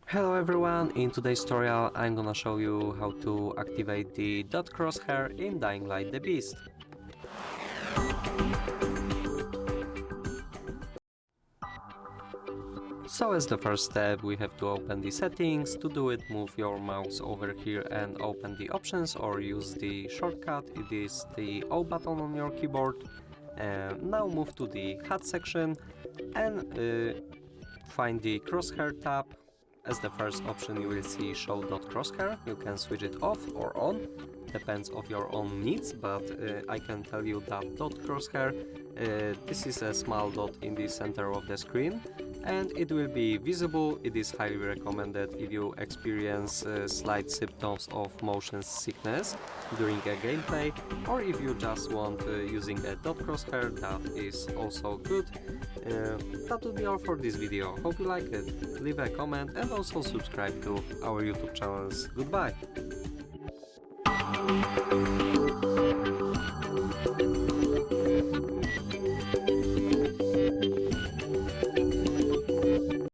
Hello everyone, in today's tutorial I'm gonna show you how to activate the Dot Crosshair in Dying Light the Beast. So as the first step we have to open the settings. To do it, move your mouse over here and open the options or use the shortcut. It is the O button on your keyboard. Now move to the HUD section and find the Crosshair tab. As the first option you will see Show Dot Crosshair. You can switch it off or on, depends of your own needs, but I can tell you that Dot Crosshair, this is a small dot in the center of the screen and it will be visible. It is highly recommended if you experience slight symptoms of motion sickness during a gameplay, or if you just want using a Dot Crosshair, that is also good. That will be all for this video. Hope you like it. Leave a comment and also subscribe to our YouTube channels. Goodbye!